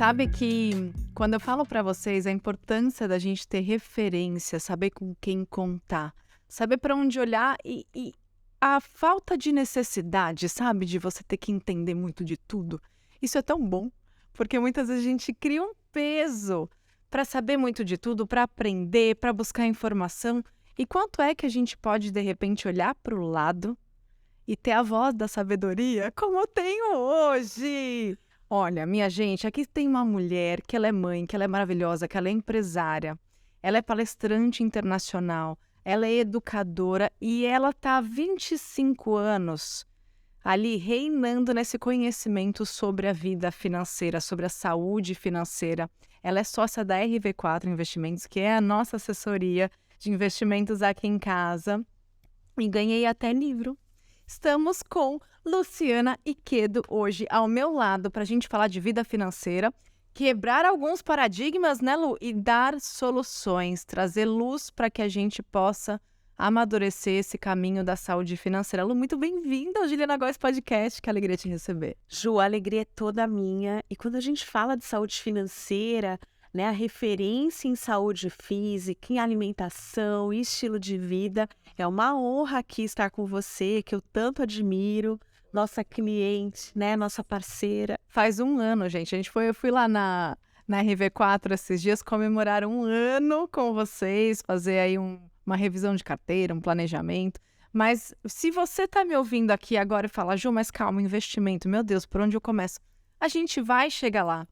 Sabe que quando eu falo pra vocês a importância da gente ter referência, saber com quem contar, saber pra onde olhar e a falta de necessidade, sabe, de você ter que entender muito de tudo, isso é tão bom, porque muitas vezes a gente cria um peso pra saber muito de tudo, pra aprender, pra buscar informação. E quanto é que a gente pode, de repente, olhar pro lado e ter a voz da sabedoria como eu tenho hoje? Olha, minha gente, aqui tem uma mulher que ela é mãe, que ela é maravilhosa, que ela é empresária, ela é palestrante internacional, ela é educadora e ela está há 25 anos ali reinando nesse conhecimento sobre a vida financeira, sobre a saúde financeira. Ela é sócia da RV4 Investimentos, que é a nossa assessoria de investimentos aqui em casa, e ganhei até livro. Estamos com Luciana Ikeda hoje ao meu lado para a gente falar de vida financeira, quebrar alguns paradigmas, né, Lu? E dar soluções, trazer luz para que a gente possa amadurecer esse caminho da saúde financeira. Lu, muito bem-vinda ao Juliana Góes Podcast, que alegria te receber. Ju, a alegria é toda minha. E quando a gente fala de saúde financeira, né, a referência em saúde física, em alimentação e estilo de vida, é uma honra aqui estar com você, que eu tanto admiro, nossa cliente, né, nossa parceira. Faz um ano, gente. Eu fui lá na RV4 esses dias comemorar um ano com vocês, fazer aí uma revisão de carteira, um planejamento. Mas se você está me ouvindo aqui agora e fala, Ju, mas calma, investimento, meu Deus, por onde eu começo? A gente vai chegar lá.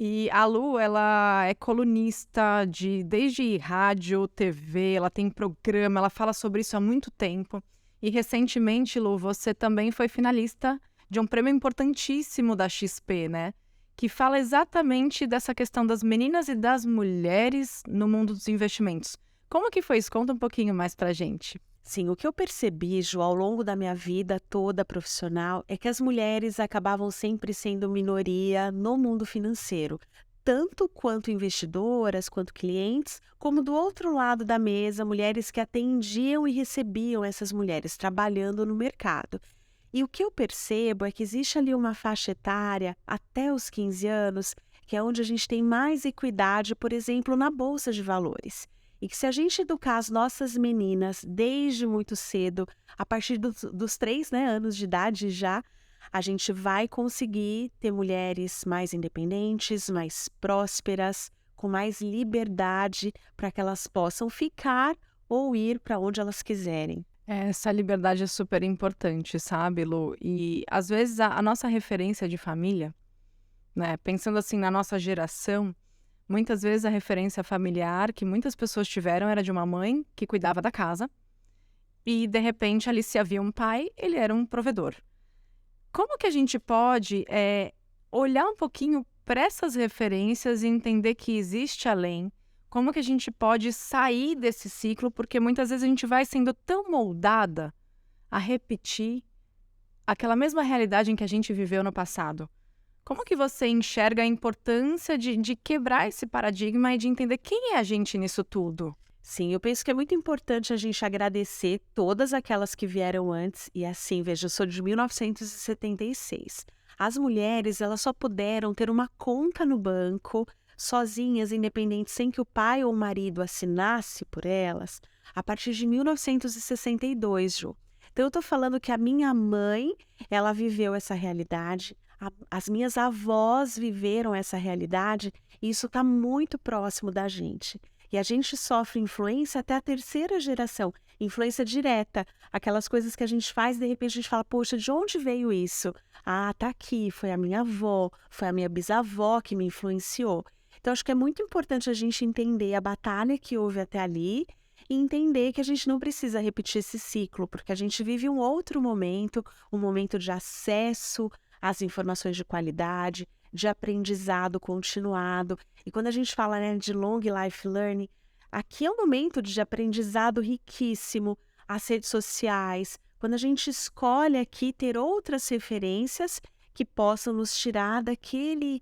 E a Lu, ela é colunista desde rádio, TV, ela tem programa, ela fala sobre isso há muito tempo. E recentemente, Lu, você também foi finalista de um prêmio importantíssimo da XP, né? Que fala exatamente dessa questão das meninas e das mulheres no mundo dos investimentos. Como que foi isso? Conta um pouquinho mais pra gente. Sim, o que eu percebi, Ju, ao longo da minha vida toda profissional, é que as mulheres acabavam sempre sendo minoria no mundo financeiro, tanto quanto investidoras, quanto clientes, como do outro lado da mesa, mulheres que atendiam e recebiam essas mulheres trabalhando no mercado. E o que eu percebo é que existe ali uma faixa etária, até os 15 anos, que é onde a gente tem mais equidade, por exemplo, na bolsa de valores. E que se a gente educar as nossas meninas desde muito cedo, a partir dos 3, né, anos de idade já, a gente vai conseguir ter mulheres mais independentes, mais prósperas, com mais liberdade para que elas possam ficar ou ir para onde elas quiserem. Essa liberdade é super importante, sabe, Lu? E às vezes a nossa referência de família, né, pensando assim na nossa geração, muitas vezes a referência familiar que muitas pessoas tiveram era de uma mãe que cuidava da casa e, de repente, ali se havia um pai, ele era um provedor. Como que a gente pode olhar um pouquinho para essas referências e entender que existe além? Como que a gente pode sair desse ciclo? Porque muitas vezes a gente vai sendo tão moldada a repetir aquela mesma realidade em que a gente viveu no passado. Como que você enxerga a importância de quebrar esse paradigma e de entender quem é a gente nisso tudo? Sim, eu penso que é muito importante a gente agradecer todas aquelas que vieram antes. E assim, veja, eu sou de 1976. As mulheres, elas só puderam ter uma conta no banco, sozinhas, independentes, sem que o pai ou o marido assinasse por elas, a partir de 1962, Ju. Então, eu estou falando que a minha mãe, ela viveu essa realidade, as minhas avós viveram essa realidade, e isso está muito próximo da gente. E a gente sofre influência até a terceira geração, influência direta, aquelas coisas que a gente faz, de repente a gente fala, poxa, de onde veio isso? Ah, tá aqui, foi a minha avó, foi a minha bisavó que me influenciou. Então, acho que é muito importante a gente entender a batalha que houve até ali e entender que a gente não precisa repetir esse ciclo, porque a gente vive um outro momento, um momento de acesso às informações de qualidade, de aprendizado continuado. E quando a gente fala, né, de long life learning, aqui é um momento de aprendizado riquíssimo, as redes sociais, quando a gente escolhe aqui ter outras referências que possam nos tirar daquele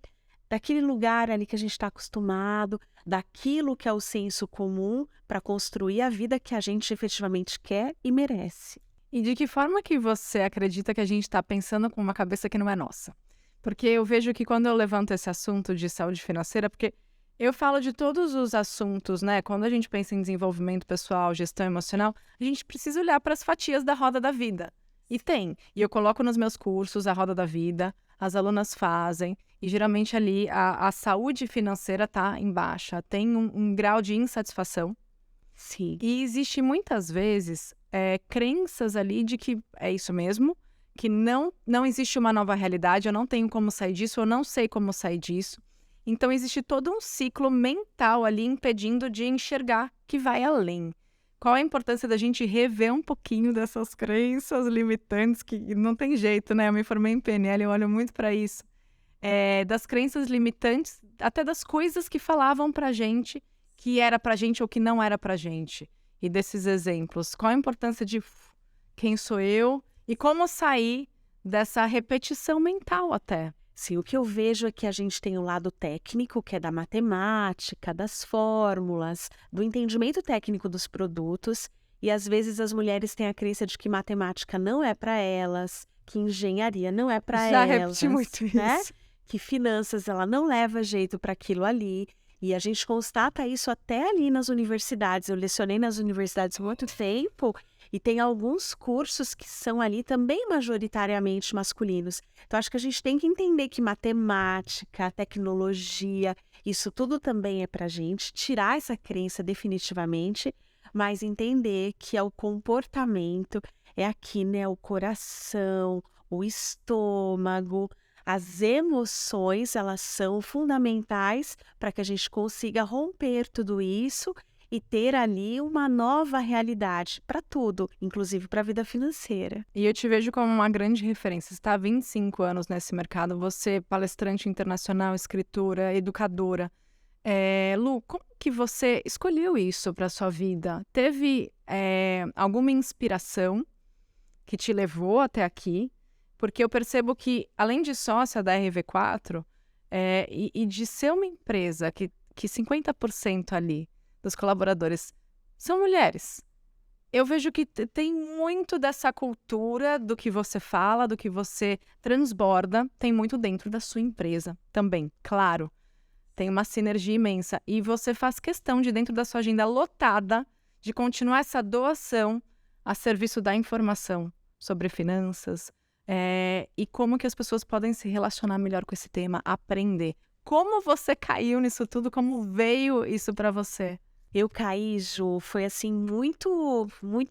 lugar ali que a gente está acostumado, daquilo que é o senso comum, para construir a vida que a gente efetivamente quer e merece. E de que forma que você acredita que a gente está pensando com uma cabeça que não é nossa? Porque eu vejo que quando eu levanto esse assunto de saúde financeira, porque eu falo de todos os assuntos, né? Quando a gente pensa em desenvolvimento pessoal, gestão emocional, a gente precisa olhar para as fatias da roda da vida. E tem. E eu coloco nos meus cursos a roda da vida, as alunas fazem, e geralmente ali a saúde financeira está em baixa, tem um grau de insatisfação. Sim. E existe muitas vezes crenças ali de que é isso mesmo, que não existe uma nova realidade, eu não tenho como sair disso, eu não sei como sair disso. Então existe todo um ciclo mental ali impedindo de enxergar que vai além. Qual a importância da gente rever um pouquinho dessas crenças limitantes, que não tem jeito, né? Eu me formei em PNL, eu olho muito para isso. Das crenças limitantes, até das coisas que falavam pra gente que era pra gente ou que não era pra gente. E desses exemplos, qual a importância de quem sou eu e como sair dessa repetição mental até. Sim, o que eu vejo é que a gente tem o lado técnico, que é da matemática, das fórmulas, do entendimento técnico dos produtos, e às vezes as mulheres têm a crença de que matemática não é para elas, que engenharia não é para Já elas, repeti muito né? isso. Que finanças ela não leva jeito para aquilo ali. E a gente constata isso até ali nas universidades. Eu lecionei nas universidades há muito tempo e tem alguns cursos que são ali também majoritariamente masculinos. Então, acho que a gente tem que entender que matemática, tecnologia, isso tudo também é para a gente, tirar essa crença definitivamente, mas entender que é o comportamento, é aqui, né, o coração, o estômago, as emoções, elas são fundamentais para que a gente consiga romper tudo isso e ter ali uma nova realidade para tudo, inclusive para a vida financeira. E eu te vejo como uma grande referência. Você está há 25 anos nesse mercado, você é palestrante internacional, escritora, educadora. Lu, como que você escolheu isso para sua vida? Teve alguma inspiração que te levou até aqui? Porque eu percebo que, além de sócia da RV4, e de ser uma empresa que 50% ali dos colaboradores são mulheres, eu vejo que tem muito dessa cultura do que você fala, do que você transborda, tem muito dentro da sua empresa também, claro. Tem uma sinergia imensa. E você faz questão de, dentro da sua agenda lotada, de continuar essa doação a serviço da informação sobre finanças, e como que as pessoas podem se relacionar melhor com esse tema, aprender. Como você caiu nisso tudo? Como veio isso para você? Eu caí, Ju, foi assim muito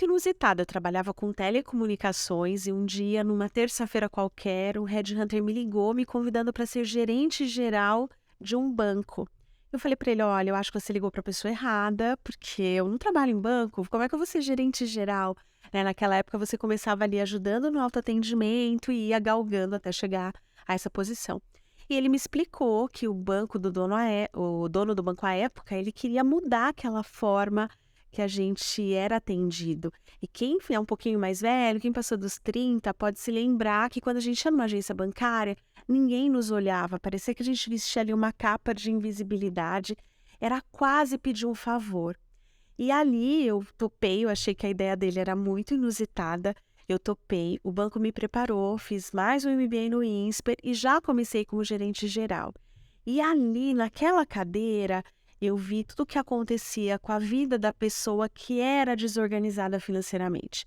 inusitado. Eu trabalhava com telecomunicações e um dia, numa terça-feira qualquer, um headhunter me ligou me convidando para ser gerente geral de um banco. Eu falei para ele, olha, eu acho que você ligou para a pessoa errada, porque eu não trabalho em banco, como é que eu vou ser gerente geral? Né, naquela época você começava ali ajudando no autoatendimento e ia galgando até chegar a essa posição. E ele me explicou que o banco do dono, o dono do banco à época, ele queria mudar aquela forma que a gente era atendido. E quem é um pouquinho mais velho, quem passou dos 30, pode se lembrar que quando a gente ia numa agência bancária, ninguém nos olhava, parecia que a gente vestia ali uma capa de invisibilidade, era quase pedir um favor. E ali eu topei, eu achei que a ideia dele era muito inusitada, eu topei, o banco me preparou, fiz mais um MBA no INSPER e já comecei como gerente geral. E ali, naquela cadeira, eu vi tudo o que acontecia com a vida da pessoa que era desorganizada financeiramente.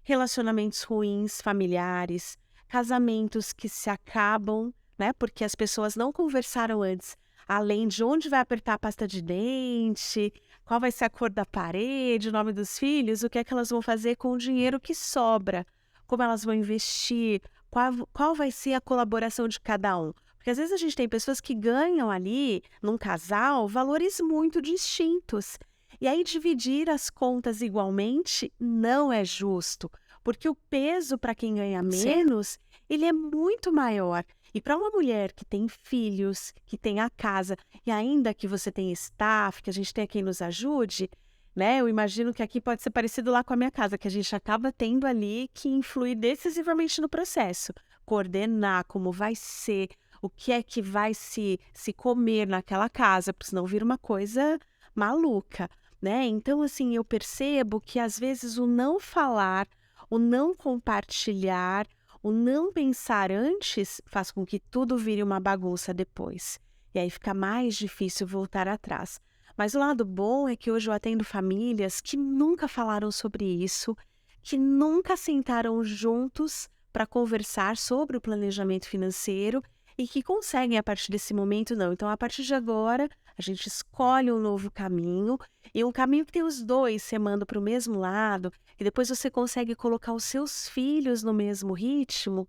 Relacionamentos ruins, familiares, casamentos que se acabam, né? Porque as pessoas não conversaram antes, além de onde vai apertar a pasta de dente, qual vai ser a cor da parede, o nome dos filhos, o que é que elas vão fazer com o dinheiro que sobra, como elas vão investir, qual vai ser a colaboração de cada um. Porque às vezes a gente tem pessoas que ganham ali, num casal, valores muito distintos. E aí dividir as contas igualmente não é justo, porque o peso para quem ganha menos, ele é muito maior. E para uma mulher que tem filhos, que tem a casa, e ainda que você tenha staff, que a gente tenha quem nos ajude, né? Eu imagino que aqui pode ser parecido lá com a minha casa, que a gente acaba tendo ali que influir decisivamente no processo. Coordenar como vai ser, o que é que vai se comer naquela casa, porque senão vira uma coisa maluca, né? Então, assim, eu percebo que às vezes o não falar, o não compartilhar, O não pensar antes faz com que tudo vire uma bagunça depois. E aí fica mais difícil voltar atrás. Mas o lado bom é que hoje eu atendo famílias que nunca falaram sobre isso, que nunca sentaram juntos para conversar sobre o planejamento financeiro e que conseguem a partir desse momento, não. Então, a partir de agora, a gente escolhe um novo caminho e um caminho que tem os dois remando para o mesmo lado e depois você consegue colocar os seus filhos no mesmo ritmo,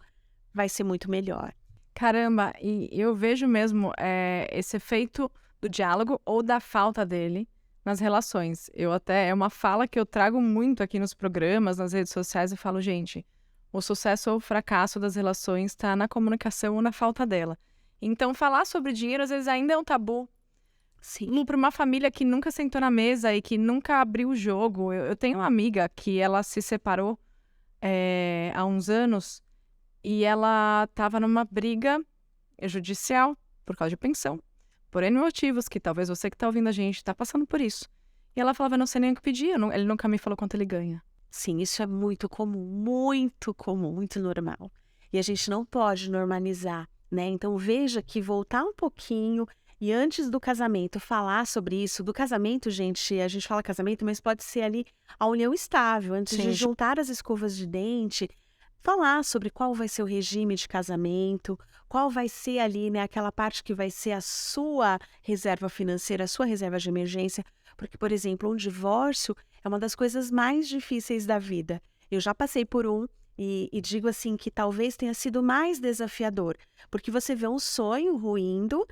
vai ser muito melhor. Caramba, e eu vejo mesmo esse efeito do diálogo ou da falta dele nas relações. É uma fala que eu trago muito aqui nos programas, nas redes sociais, e falo, gente, o sucesso ou o fracasso das relações está na comunicação ou na falta dela. Então, falar sobre dinheiro às vezes ainda é um tabu. Sim. Para uma família que nunca sentou na mesa e que nunca abriu o jogo. Eu tenho uma amiga que ela se separou há uns anos e ela estava numa briga judicial por causa de pensão. Por N motivos, que talvez você que está ouvindo a gente está passando por isso. E ela falava, eu não sei nem o que pedir, ele nunca me falou quanto ele ganha. Sim, isso é muito comum, muito normal. E a gente não pode normalizar, né? Então veja que voltar um pouquinho e antes do casamento falar sobre isso, do casamento, gente, a gente fala casamento, mas pode ser ali a união estável, antes de Sim. juntar as escovas de dente, falar sobre qual vai ser o regime de casamento, qual vai ser ali, né, aquela parte que vai ser a sua reserva financeira, a sua reserva de emergência, porque, por exemplo, um divórcio é uma das coisas mais difíceis da vida. Eu já passei por um e digo assim que talvez tenha sido mais desafiador, porque você vê um sonho ruindo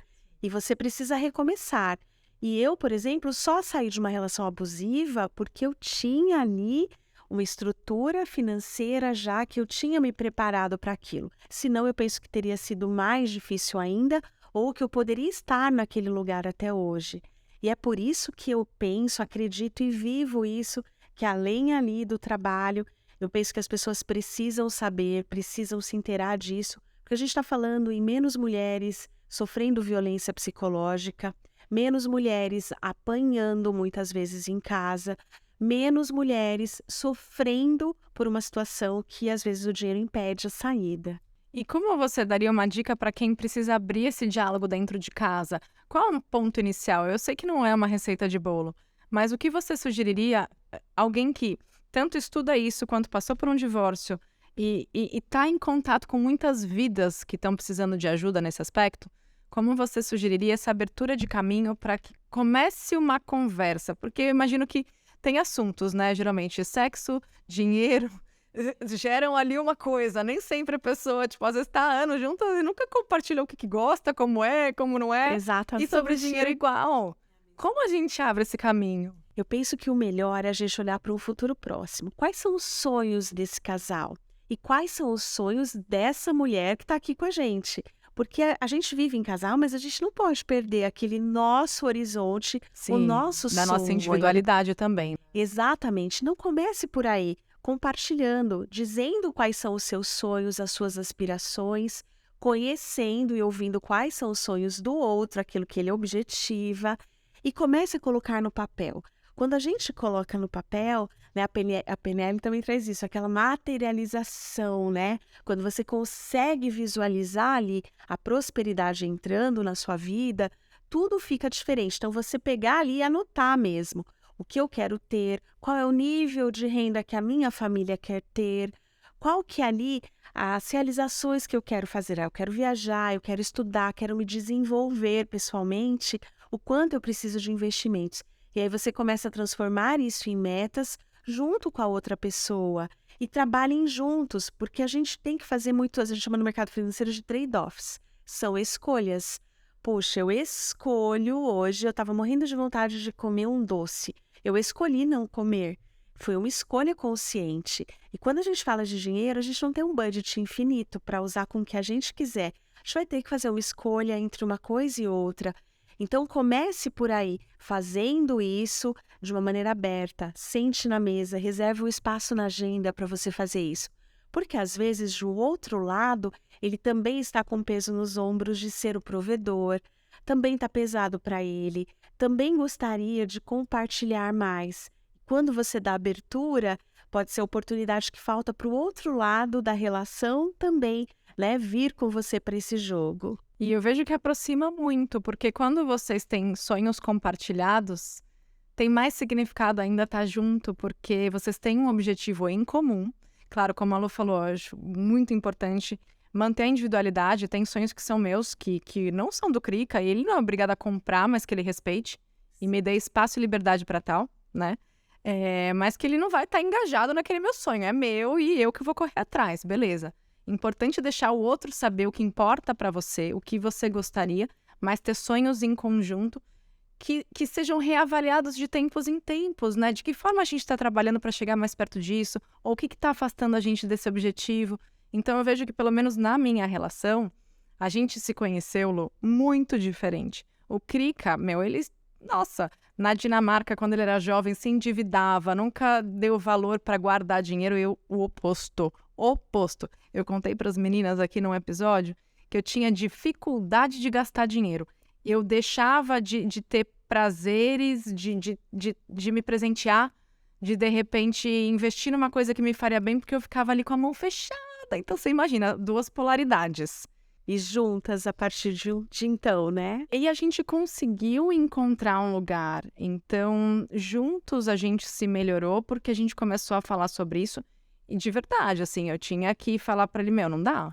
e você precisa recomeçar. E eu, por exemplo, só saí de uma relação abusiva porque eu tinha ali uma estrutura financeira já que eu tinha me preparado para aquilo. Senão, eu penso que teria sido mais difícil ainda ou que eu poderia estar naquele lugar até hoje. E é por isso que eu penso, acredito e vivo isso, que além ali do trabalho, eu penso que as pessoas precisam saber, precisam se inteirar disso, porque a gente está falando em menos mulheres sofrendo violência psicológica, menos mulheres apanhando muitas vezes em casa, menos mulheres sofrendo por uma situação que às vezes o dinheiro impede a saída. E como você daria uma dica para quem precisa abrir esse diálogo dentro de casa? Qual é um ponto inicial? Eu sei que não é uma receita de bolo, mas o que você sugeriria alguém que tanto estuda isso quanto passou por um divórcio e está em contato com muitas vidas que estão precisando de ajuda nesse aspecto? Como você sugeriria essa abertura de caminho para que comece uma conversa? Porque eu imagino que tem assuntos, né? Geralmente sexo, dinheiro, geram ali uma coisa. Nem sempre a pessoa, tipo, às vezes tá há anos juntas e nunca compartilha o que gosta, como é, como não é. Exatamente. E sobre dinheiro igual. Como a gente abre esse caminho? Eu penso que o melhor é a gente olhar para um futuro próximo. Quais são os sonhos desse casal? E quais são os sonhos dessa mulher que está aqui com a gente? Porque a gente vive em casal, mas a gente não pode perder aquele nosso horizonte, o nosso da nossa sonho. individualidade também. Exatamente. Não comece por aí, compartilhando, dizendo quais são os seus sonhos, as suas aspirações, conhecendo e ouvindo quais são os sonhos do outro, aquilo que ele objetiva, e comece a colocar no papel. Quando a gente coloca no papel, né, a PNL também traz isso, aquela materialização, né? Quando você consegue visualizar ali a prosperidade entrando na sua vida, tudo fica diferente. Então, você pegar ali e anotar mesmo o que eu quero ter, qual é o nível de renda que a minha família quer ter, qual que é ali as realizações que eu quero fazer. Eu quero viajar, eu quero estudar, quero me desenvolver pessoalmente, o quanto eu preciso de investimentos. E aí você começa a transformar isso em metas junto com a outra pessoa e trabalhem juntos, porque a gente tem que fazer muito, a gente chama no mercado financeiro de trade-offs, são escolhas. Poxa, eu escolho hoje, eu estava morrendo de vontade de comer um doce, eu escolhi não comer, foi uma escolha consciente. E quando a gente fala de dinheiro, a gente não tem um budget infinito para usar com o que a gente quiser, a gente vai ter que fazer uma escolha entre uma coisa e outra. Então, comece por aí, fazendo isso de uma maneira aberta, sente na mesa, reserve um espaço na agenda para você fazer isso. Porque, às vezes, do outro lado, ele também está com peso nos ombros de ser o provedor, também está pesado para ele, também gostaria de compartilhar mais. Quando você dá abertura, pode ser a oportunidade que falta para o outro lado da relação também, né, vir com você para esse jogo. E eu vejo que aproxima muito, porque quando vocês têm sonhos compartilhados, tem mais significado ainda estar junto, porque vocês têm um objetivo em comum. Claro, como a Lu falou, eu acho muito importante manter a individualidade. Tem sonhos que são meus, que não são do Krika, e ele não é obrigado a comprar, mas que ele respeite e me dê espaço e liberdade para tal, né? Mas que ele não vai estar engajado naquele meu sonho. É meu e eu que vou correr atrás, beleza. Importante deixar o outro saber o que importa para você, o que você gostaria, mas ter sonhos em conjunto que sejam reavaliados de tempos em tempos, né? De que forma a gente está trabalhando para chegar mais perto disso, ou o que está afastando a gente desse objetivo. Então eu vejo que, pelo menos na minha relação, a gente se conheceu, Lu, muito diferente. O Krika, nossa, na Dinamarca, quando ele era jovem, se endividava, nunca deu valor para guardar dinheiro. Eu, o oposto. Eu contei para as meninas aqui num episódio que eu tinha dificuldade de gastar dinheiro. Eu deixava de ter prazeres, de me presentear, de repente investir numa coisa que me faria bem, porque eu ficava ali com a mão fechada. Então você imagina, duas polaridades. E juntas a partir de então, né? E a gente conseguiu encontrar um lugar. Então, juntos a gente se melhorou porque a gente começou a falar sobre isso. E de verdade, assim, eu tinha que falar para ele, não dá.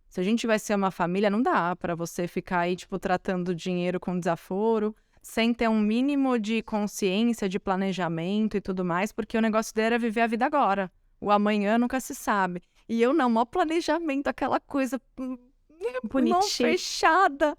Se a gente vai ser uma família, não dá para você ficar aí, tipo, tratando o dinheiro com desaforo, sem ter um mínimo de consciência, de planejamento e tudo mais, porque o negócio dele era viver a vida agora. O amanhã nunca se sabe. E eu não, maior planejamento, aquela coisa mão fechada,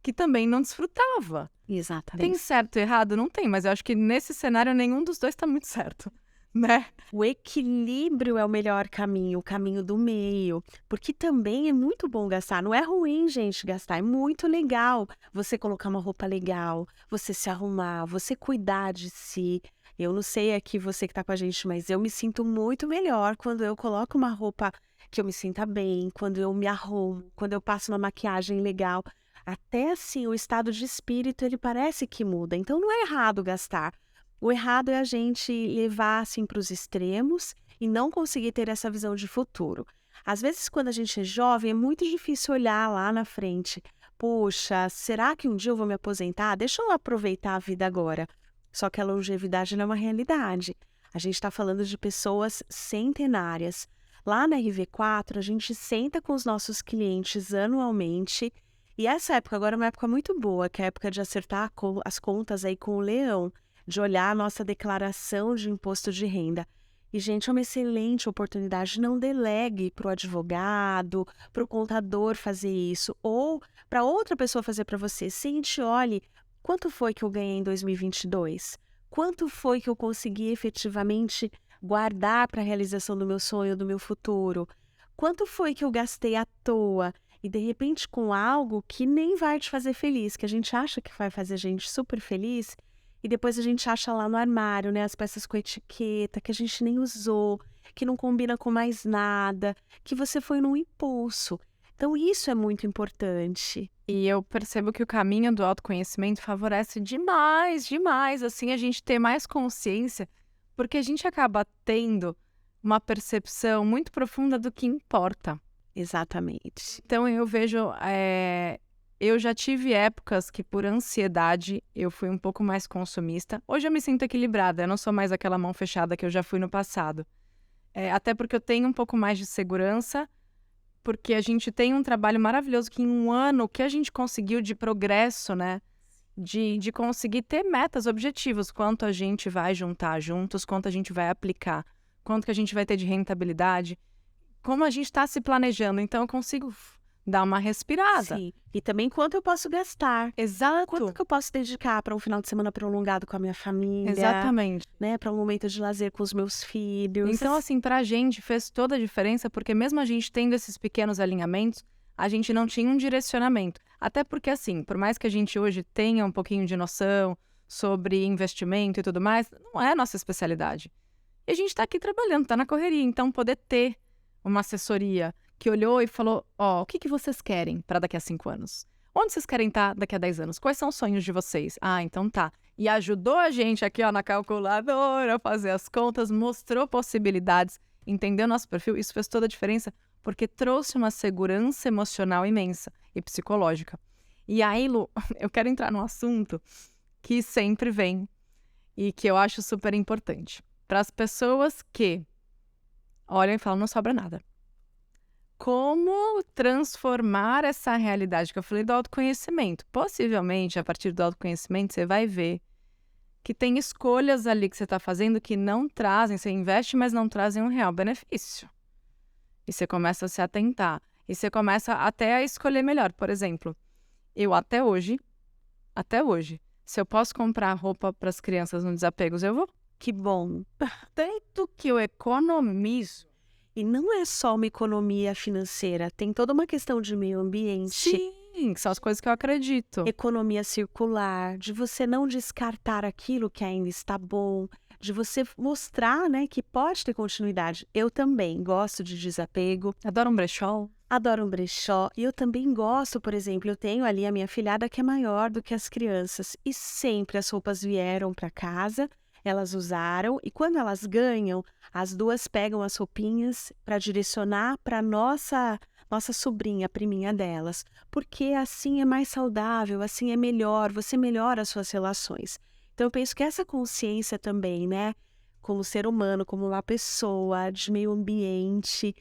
que também não desfrutava. Exatamente. Tem certo e errado? Não tem, mas eu acho que nesse cenário nenhum dos dois tá muito certo, né? O equilíbrio é o melhor caminho, o caminho do meio, porque também é muito bom gastar. Não é ruim, gente, gastar, é muito legal você colocar uma roupa legal, você se arrumar, você cuidar de si. Eu não sei aqui você que tá com a gente, mas eu me sinto muito melhor quando eu coloco uma roupa que eu me sinta bem, quando eu me arrumo, quando eu passo uma maquiagem legal. Até assim, o estado de espírito, ele parece que muda. Então não é errado gastar. O errado é a gente levar assim para os extremos e não conseguir ter essa visão de futuro. Às vezes, quando a gente é jovem, é muito difícil olhar lá na frente. Puxa, será que um dia eu vou me aposentar? Deixa eu aproveitar a vida agora. Só que a longevidade não é uma realidade. A gente está falando de pessoas centenárias. Lá na RV4, a gente senta com os nossos clientes anualmente. E essa época agora é uma época muito boa, que é a época de acertar as contas aí com o leão, de olhar a nossa declaração de imposto de renda. E, gente, é uma excelente oportunidade. Não delegue para o advogado, para o contador fazer isso, ou para outra pessoa fazer para você. Sente, olhe, quanto foi que eu ganhei em 2022? Quanto foi que eu consegui efetivamente guardar para a realização do meu sonho, do meu futuro? Quanto foi que eu gastei à toa? E, de repente, com algo que nem vai te fazer feliz, que a gente acha que vai fazer a gente super feliz, e depois a gente acha lá no armário, né, as peças com etiqueta, que a gente nem usou, que não combina com mais nada, que você foi num impulso. Então, isso é muito importante. E eu percebo que o caminho do autoconhecimento favorece demais, demais, assim, a gente ter mais consciência, porque a gente acaba tendo uma percepção muito profunda do que importa. Exatamente. Então, eu vejo... Eu já tive épocas que, por ansiedade, eu fui um pouco mais consumista. Hoje eu me sinto equilibrada, eu não sou mais aquela mão fechada que eu já fui no passado. Até porque eu tenho um pouco mais de segurança, porque a gente tem um trabalho maravilhoso que em um ano, o que a gente conseguiu de progresso, né? De conseguir ter metas, objetivos, quanto a gente vai juntar juntos, quanto a gente vai aplicar, quanto que a gente vai ter de rentabilidade, como a gente está se planejando. Então eu consigo dar uma respirada. Sim. E também quanto eu posso gastar. Exato. Quanto que eu posso dedicar para um final de semana prolongado com a minha família. Exatamente. Né, para um momento de lazer com os meus filhos. Então, assim, pra gente fez toda a diferença, porque mesmo a gente tendo esses pequenos alinhamentos, a gente não tinha um direcionamento. Até porque, assim, por mais que a gente hoje tenha um pouquinho de noção sobre investimento e tudo mais, não é a nossa especialidade. E a gente tá aqui trabalhando, tá na correria. Então, poder ter uma assessoria que olhou e falou, o que vocês querem para daqui a 5 anos? Onde vocês querem estar daqui a 10 anos? Quais são os sonhos de vocês? Ah, então tá. E ajudou a gente aqui, ó, na calculadora a fazer as contas, mostrou possibilidades, entendeu nosso perfil. Isso fez toda a diferença porque trouxe uma segurança emocional imensa e psicológica. E aí, Lu, eu quero entrar num assunto que sempre vem e que eu acho super importante. Para as pessoas que olham e falam, não sobra nada. Como transformar essa realidade que eu falei do autoconhecimento? Possivelmente, a partir do autoconhecimento, você vai ver que tem escolhas ali que você está fazendo que não trazem, você investe, mas não trazem um real benefício. E você começa a se atentar. E você começa até a escolher melhor. Por exemplo, eu até hoje, se eu posso comprar roupa para as crianças no Desapegos, eu vou. Que bom. Tanto que eu economizo. E não é só uma economia financeira, tem toda uma questão de meio ambiente. Sim, que são as coisas que eu acredito. Economia circular, de você não descartar aquilo que ainda está bom, de você mostrar, né, que pode ter continuidade. Eu também gosto de desapego. Adoro um brechó. Adoro um brechó. E eu também gosto, por exemplo, eu tenho ali a minha filhada que é maior do que as crianças. E sempre as roupas vieram para casa, elas usaram. E quando elas ganham, as duas pegam as roupinhas para direcionar para nossa sobrinha, a priminha delas. Porque assim é mais saudável, assim é melhor, você melhora as suas relações. Então eu penso que essa consciência também, né? Como ser humano, como uma pessoa, de meio ambiente...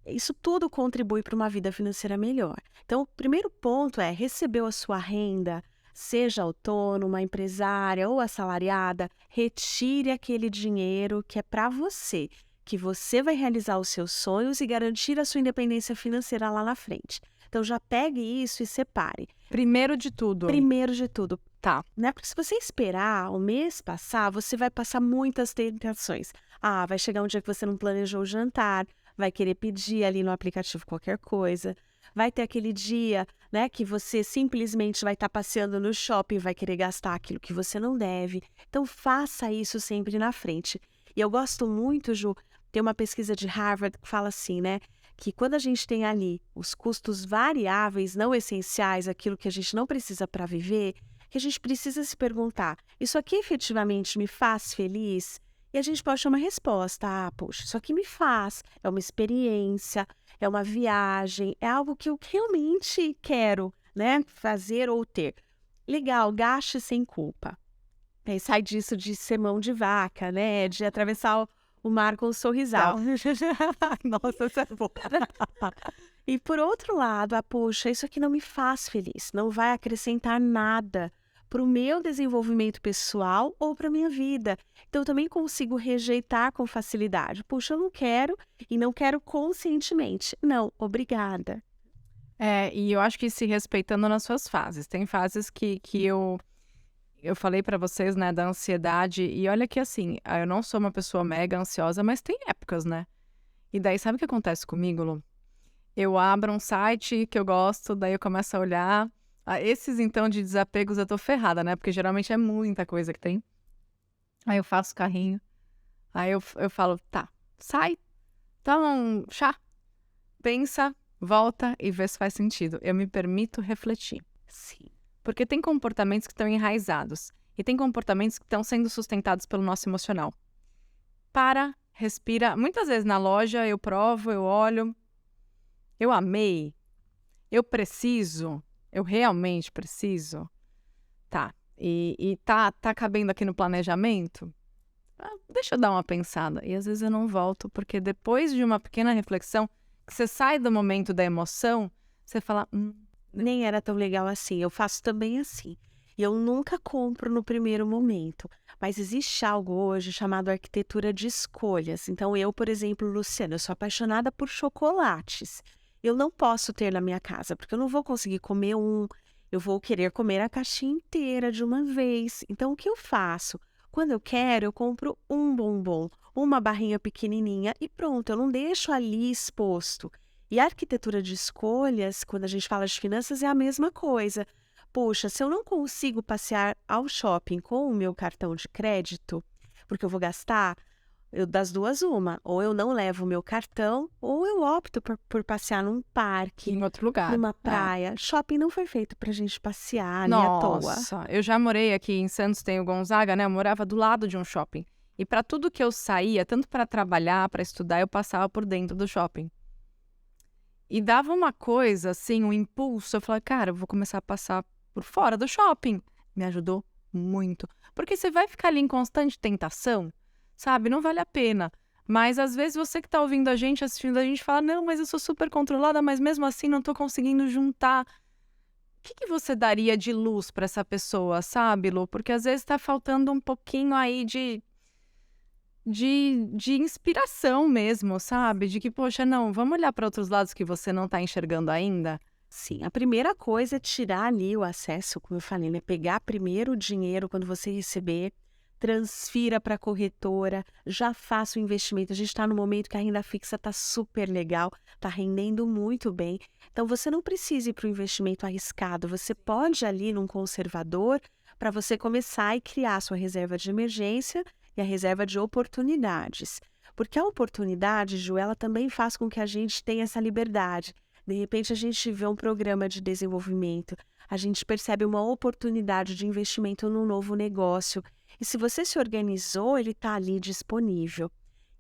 Isso tudo contribui para uma vida financeira melhor. Então, o primeiro ponto é, recebeu a sua renda, seja autônoma, empresária ou assalariada, retire aquele dinheiro que é para você, que você vai realizar os seus sonhos e garantir a sua independência financeira lá na frente. Então, já pegue isso e separe. Primeiro de tudo. Primeiro de tudo, Tá. né? Porque se você esperar o mês passar, você vai passar muitas tentações. Ah, vai chegar um dia que você não planejou o jantar, vai querer pedir ali no aplicativo qualquer coisa. Vai ter aquele dia, né, que você simplesmente vai estar passeando no shopping e vai querer gastar aquilo que você não deve. Então, faça isso sempre na frente. E eu gosto muito, Ju, tem uma pesquisa de Harvard que fala assim, né, que quando a gente tem ali os custos variáveis, não essenciais, aquilo que a gente não precisa para viver, que a gente precisa se perguntar, isso aqui efetivamente me faz feliz? E a gente pode ter uma resposta, poxa, isso aqui me faz, é uma experiência, é uma viagem, é algo que eu realmente quero, né, fazer ou ter. Legal, gaste sem culpa. Aí sai disso de ser mão de vaca, né, de atravessar o mar com um sorrisal. Nossa, isso é bom. E por outro lado, poxa, isso aqui não me faz feliz, não vai acrescentar nada para o meu desenvolvimento pessoal ou para a minha vida. Então, eu também consigo rejeitar com facilidade. Puxa, eu não quero e não quero conscientemente. Não, obrigada. E eu acho que se respeitando nas suas fases. Tem fases que eu falei pra vocês, né, da ansiedade. E olha que assim, eu não sou uma pessoa mega ansiosa, mas tem épocas, né? E daí, sabe o que acontece comigo, Lu? Eu abro um site que eu gosto, daí eu começo a olhar. Esses, então, de desapegos eu tô ferrada, né? Porque geralmente é muita coisa que tem. Aí eu faço carrinho. Aí eu falo, tá, sai, toma um chá, pensa, volta e vê se faz sentido. Eu me permito refletir. Sim. Porque tem comportamentos que estão enraizados. E tem comportamentos que estão sendo sustentados pelo nosso emocional. Para, respira. Muitas vezes na loja eu provo, eu olho. Eu amei. Eu preciso. Eu realmente preciso? Tá. E tá cabendo aqui no planejamento? Deixa eu dar uma pensada. E às vezes eu não volto, porque depois de uma pequena reflexão, que você sai do momento da emoção, você fala... Nem era tão legal assim. Eu faço também assim. E eu nunca compro no primeiro momento. Mas existe algo hoje chamado arquitetura de escolhas. Então eu, por exemplo, Luciana, eu sou apaixonada por chocolates. Eu não posso ter na minha casa, porque eu não vou conseguir comer eu vou querer comer a caixinha inteira de uma vez. Então, o que eu faço? Quando eu quero, eu compro um bombom, uma barrinha pequenininha e pronto, eu não deixo ali exposto. E a arquitetura de escolhas, quando a gente fala de finanças, é a mesma coisa. Poxa, se eu não consigo passear ao shopping com o meu cartão de crédito, porque eu vou gastar, Das duas, uma. Ou eu não levo o meu cartão, ou eu opto por passear num parque, Em outro lugar. numa É. praia. Shopping não foi feito pra gente passear ali à toa. Nossa, eu já morei aqui em Santos, tem o Gonzaga, né? Eu morava do lado de um shopping. E para tudo que eu saía, tanto para trabalhar, para estudar, eu passava por dentro do shopping. E dava uma coisa, assim, um impulso. Eu falei, cara, eu vou começar a passar por fora do shopping. Me ajudou muito. Porque você vai ficar ali em constante tentação, sabe? Não vale a pena. Mas às vezes você que tá ouvindo a gente, assistindo a gente, fala, não, mas eu sou super controlada, mas mesmo assim não tô conseguindo juntar. O que você daria de luz para essa pessoa, sabe, Lu? Porque às vezes tá faltando um pouquinho aí de inspiração mesmo, sabe? De que, poxa, não, vamos olhar para outros lados que você não tá enxergando ainda? Sim, a primeira coisa é tirar ali o acesso, como eu falei, né? Pegar primeiro o dinheiro quando você receber, transfira para a corretora, já faça o investimento. A gente está no momento que a renda fixa está super legal, está rendendo muito bem. Então você não precisa ir para o investimento arriscado. Você pode ir ali num conservador para você começar e criar a sua reserva de emergência e a reserva de oportunidades. Porque a oportunidade, Ju, ela também faz com que a gente tenha essa liberdade. De repente, a gente vê um programa de desenvolvimento, a gente percebe uma oportunidade de investimento num novo negócio. E se você se organizou, ele está ali disponível.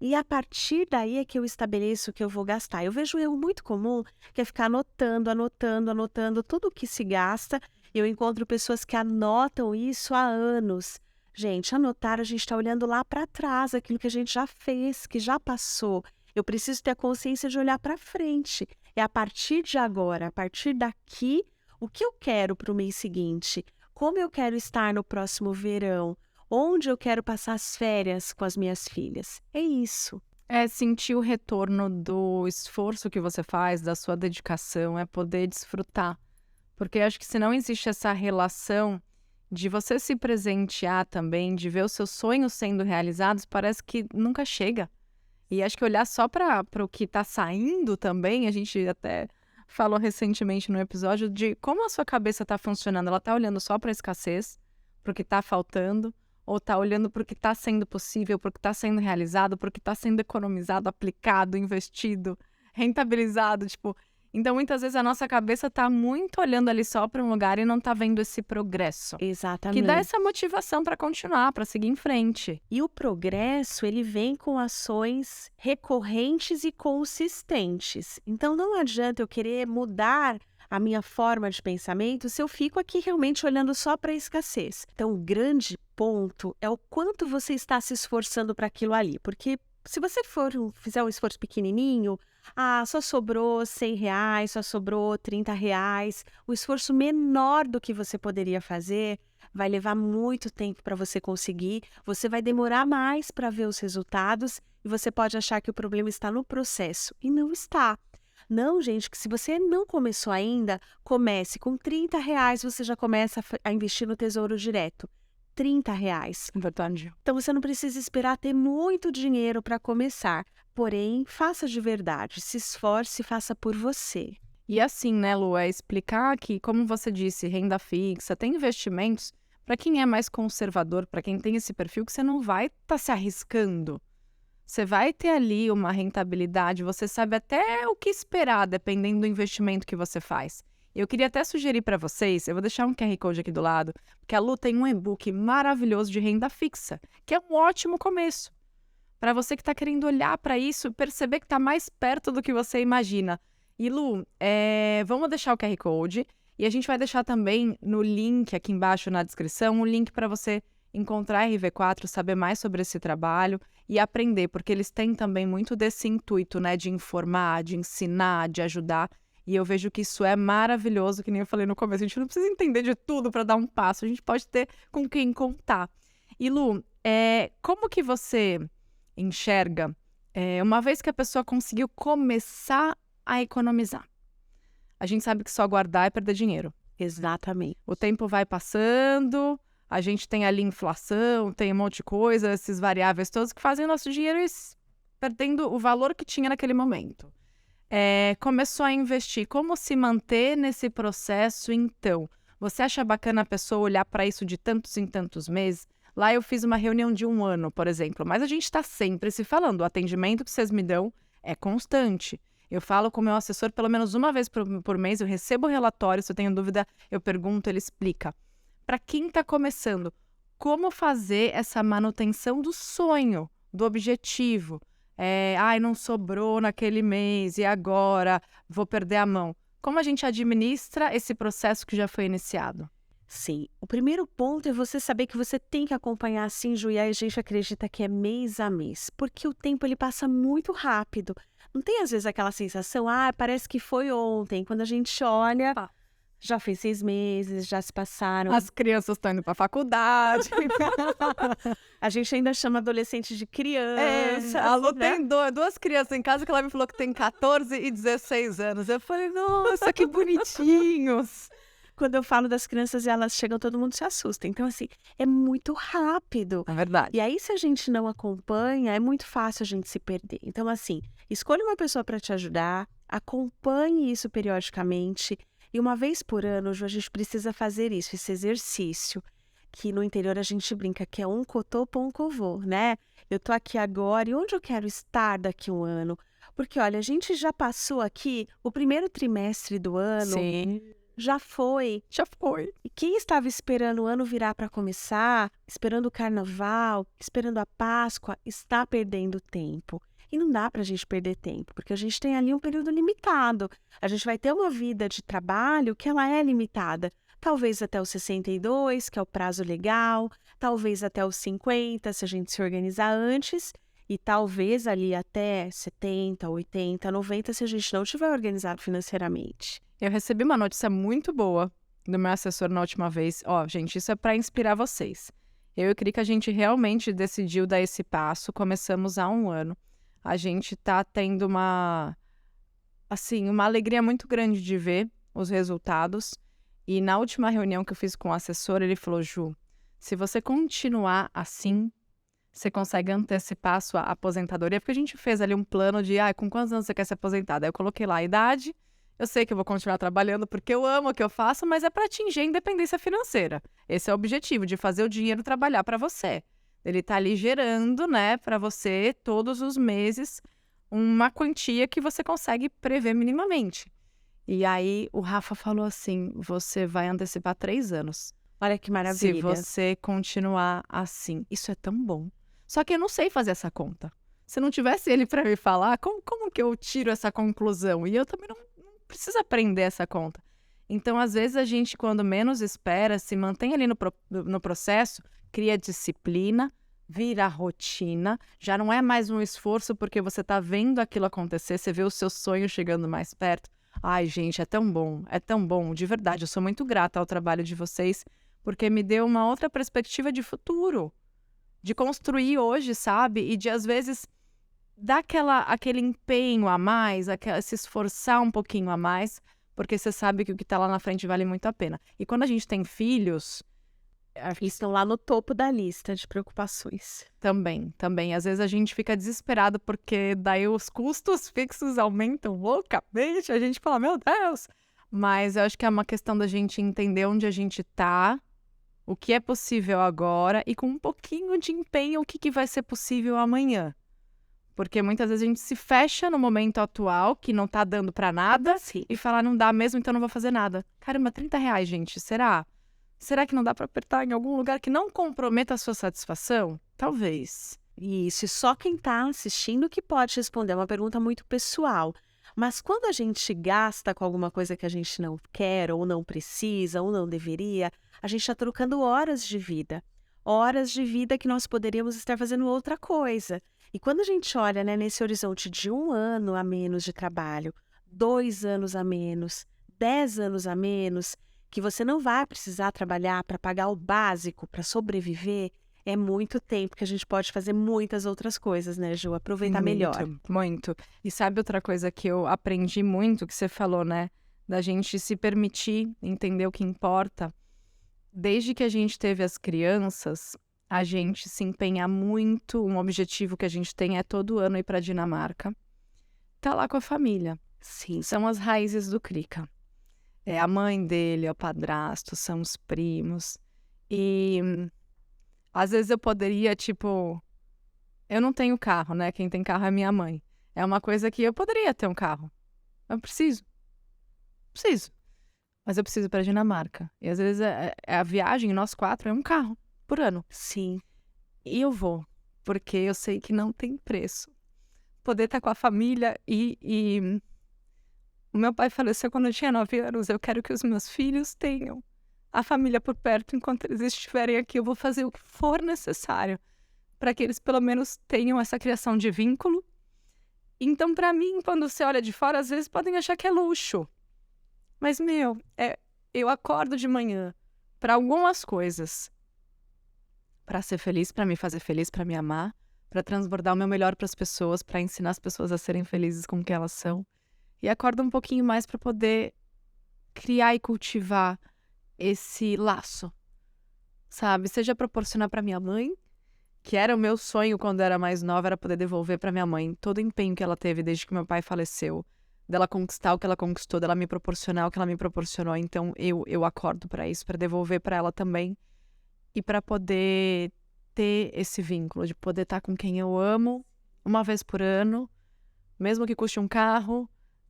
E a partir daí é que eu estabeleço o que eu vou gastar. Eu vejo um erro muito comum, que é ficar anotando tudo o que se gasta. Eu encontro pessoas que anotam isso há anos. Gente, anotar, a gente está olhando lá para trás, aquilo que a gente já fez, que já passou. Eu preciso ter a consciência de olhar para frente. É a partir de agora, a partir daqui, o que eu quero para o mês seguinte? Como eu quero estar no próximo verão? Onde eu quero passar as férias com as minhas filhas? É isso. É sentir o retorno do esforço que você faz, da sua dedicação, é poder desfrutar. Porque acho que se não existe essa relação de você se presentear também, de ver os seus sonhos sendo realizados, parece que nunca chega. E acho que olhar só para o que está saindo também, a gente até falou recentemente no episódio de como a sua cabeça está funcionando. Ela está olhando só para a escassez, para o que está faltando, ou está olhando para o que está sendo possível, para o que está sendo realizado, para o que está sendo economizado, aplicado, investido, rentabilizado, tipo. Então, muitas vezes a nossa cabeça está muito olhando ali só para um lugar e não está vendo esse progresso. Que Exatamente. dá essa motivação para continuar, para seguir em frente. E o progresso, ele vem com ações recorrentes e consistentes. Então, não adianta eu querer mudar a minha forma de pensamento se eu fico aqui realmente olhando só para a escassez. Então, o grande ponto é o quanto você está se esforçando para aquilo ali. Porque se você fizer um esforço pequenininho, só sobrou R$ 100, só sobrou R$ 30. O esforço menor do que você poderia fazer vai levar muito tempo para você conseguir, você vai demorar mais para ver os resultados e você pode achar que o problema está no processo. E não está. Não, gente, que se você não começou ainda, comece com R$ 30, você já começa a investir no Tesouro Direto. R$ 30. Verdade. Então você não precisa esperar ter muito dinheiro para começar. Porém, faça de verdade, se esforce e faça por você. E assim, né, Lu, é explicar que, como você disse, renda fixa, tem investimentos para quem é mais conservador, para quem tem esse perfil, que você não vai estar se arriscando. Você vai ter ali uma rentabilidade, você sabe até o que esperar, dependendo do investimento que você faz. Eu queria até sugerir para vocês, eu vou deixar um QR Code aqui do lado, porque a Lu tem um e-book maravilhoso de renda fixa, que é um ótimo começo. Para você que está querendo olhar para isso, perceber que está mais perto do que você imagina. E Lu, vamos deixar o QR Code e a gente vai deixar também no link aqui embaixo na descrição, um link para você encontrar a RV4, saber mais sobre esse trabalho e aprender, porque eles têm também muito desse intuito, né, de informar, de ensinar, de ajudar. E eu vejo que isso é maravilhoso, que nem eu falei no começo, a gente não precisa entender de tudo para dar um passo, a gente pode ter com quem contar. E Lu, como que você enxerga, uma vez que a pessoa conseguiu começar a economizar? A gente sabe que só guardar é perder dinheiro. Exatamente. O tempo vai passando, a gente tem ali inflação, tem um monte de coisa, esses variáveis todos que fazem o nosso dinheiro perdendo o valor que tinha naquele momento. Começou a investir. Como se manter nesse processo, então? Você acha bacana a pessoa olhar para isso de tantos em tantos meses? Lá eu fiz uma reunião de 1 ano, por exemplo, mas a gente está sempre se falando. O atendimento que vocês me dão é constante. Eu falo com o meu assessor pelo menos uma vez por mês, eu recebo o relatório, se eu tenho dúvida, eu pergunto, ele explica. Para quem está começando, como fazer essa manutenção do sonho, do objetivo? Ai, não sobrou naquele mês, e agora vou perder a mão. Como a gente administra esse processo que já foi iniciado? Sim, o primeiro ponto é você saber que você tem que acompanhar assim, Ju, e aí a gente acredita que é mês a mês, porque o tempo ele passa muito rápido. Não tem às vezes aquela sensação, parece que foi ontem. Quando a gente olha, Tá. já fez 6 meses, já se passaram. As crianças estão indo para a faculdade. A gente ainda chama adolescente de criança. A Lu né? tem duas crianças em casa que ela me falou que tem 14 e 16 anos. Eu falei, nossa, que bonitinhos. Quando eu falo das crianças e elas chegam, todo mundo se assusta. Então, assim, é muito rápido. É verdade. E aí, se a gente não acompanha, é muito fácil a gente se perder. Então, assim, escolha uma pessoa para te ajudar, acompanhe isso periodicamente. E uma vez por ano, Ju, a gente precisa fazer isso, esse exercício. Que no interior a gente brinca que é um cotô pra um covô, né? Eu tô aqui agora e onde eu quero estar daqui a um ano? Porque, olha, a gente já passou aqui o primeiro trimestre do ano. Sim, Já foi. já foi. E quem estava esperando o ano virar para começar, esperando o carnaval, esperando a Páscoa, está perdendo tempo. E não dá para a gente perder tempo, porque a gente tem ali um período limitado. A gente vai ter uma vida de trabalho que ela é limitada. Talvez até os 62, que é o prazo legal, talvez até os 50, se a gente se organizar antes, e talvez ali até 70, 80, 90, se a gente não estiver organizado financeiramente. Eu recebi uma notícia muito boa do meu assessor na última vez. Ó, gente, isso é para inspirar vocês. Eu e o Krika, a gente realmente decidiu dar esse passo. Começamos há 1 ano. A gente tá tendo uma alegria muito grande de ver os resultados. E na última reunião que eu fiz com o assessor, ele falou, Ju, se você continuar assim, você consegue antecipar a sua aposentadoria. Porque a gente fez ali um plano de, com quantos anos você quer se aposentar? Daí eu coloquei lá a idade. Eu sei que eu vou continuar trabalhando porque eu amo o que eu faço, mas é para atingir a independência financeira. Esse é o objetivo, de fazer o dinheiro trabalhar para você. Ele tá ali gerando, né, para você, todos os meses, uma quantia que você consegue prever minimamente. E aí o Rafa falou assim, você vai antecipar 3 anos. Olha que maravilha. Se você continuar assim. Isso é tão bom. Só que eu não sei fazer essa conta. Se não tivesse ele para me falar, como que eu tiro essa conclusão? E eu também não preciso aprender essa conta. Então, às vezes, a gente, quando menos espera, se mantém ali no processo, cria disciplina, vira rotina, já não é mais um esforço porque você está vendo aquilo acontecer, você vê o seu sonho chegando mais perto. Ai, gente, é tão bom, de verdade, eu sou muito grata ao trabalho de vocês, porque me deu uma outra perspectiva de futuro, de construir hoje, sabe? E de, às vezes, dar aquele empenho a mais, se esforçar um pouquinho a mais, porque você sabe que o que está lá na frente vale muito a pena. E quando a gente tem filhos... Estão lá no topo da lista de preocupações. Também. Às vezes a gente fica desesperado porque daí os custos fixos aumentam loucamente. A gente fala, meu Deus! Mas eu acho que é uma questão da gente entender onde a gente está, o que é possível agora e com um pouquinho de empenho o que vai ser possível amanhã. Porque muitas vezes a gente se fecha no momento atual, que não tá dando pra nada, e fala, não dá mesmo, então não vou fazer nada. Caramba, R$30, gente, será? Será que não dá pra apertar em algum lugar que não comprometa a sua satisfação? Talvez. Isso, e só quem tá assistindo que pode responder, é uma pergunta muito pessoal. Mas quando a gente gasta com alguma coisa que a gente não quer, ou não precisa, ou não deveria, a gente está trocando horas de vida. Horas de vida que nós poderíamos estar fazendo outra coisa. E quando a gente olha, né, nesse horizonte de 1 ano a menos de trabalho, 2 anos a menos, 10 anos a menos, que você não vai precisar trabalhar para pagar o básico, para sobreviver, é muito tempo que a gente pode fazer muitas outras coisas, né, Ju? Aproveitar melhor. Muito. E sabe outra coisa que eu aprendi muito, que você falou, né? Da gente se permitir entender o que importa. Desde que a gente teve as crianças, a gente se empenha muito. Um objetivo que a gente tem é todo ano ir para Dinamarca. Tá lá com a família. Sim. São as raízes do Krika. É a mãe dele, é o padrasto, são os primos. E Às vezes eu poderia, tipo, eu não tenho carro, né? Quem tem carro é minha mãe. É uma coisa que eu poderia ter um carro. Eu preciso. Mas eu preciso ir pra Dinamarca. E às vezes a viagem, nós 4, é um carro por ano. Sim, E eu vou, porque eu sei que não tem preço. Poder estar com a família e o meu pai faleceu quando eu tinha 9 anos. Eu quero que os meus filhos tenham a família por perto enquanto eles estiverem aqui. Eu vou fazer o que for necessário para que eles pelo menos tenham essa criação de vínculo. Então, para mim, quando você olha de fora, às vezes podem achar que é luxo. Mas, eu acordo de manhã para algumas coisas. Para ser feliz, para me fazer feliz, para me amar, para transbordar o meu melhor para as pessoas, para ensinar as pessoas a serem felizes com o que elas são. E acordo um pouquinho mais para poder criar e cultivar esse laço, sabe? Seja proporcionar para minha mãe, que era o meu sonho quando eu era mais nova, era poder devolver para minha mãe todo o empenho que ela teve desde que meu pai faleceu, dela conquistar o que ela conquistou, dela me proporcionar o que ela me proporcionou. Então eu acordo para isso, para devolver para ela também e para poder ter esse vínculo de poder estar com quem eu amo uma vez por ano, mesmo que custe um carro.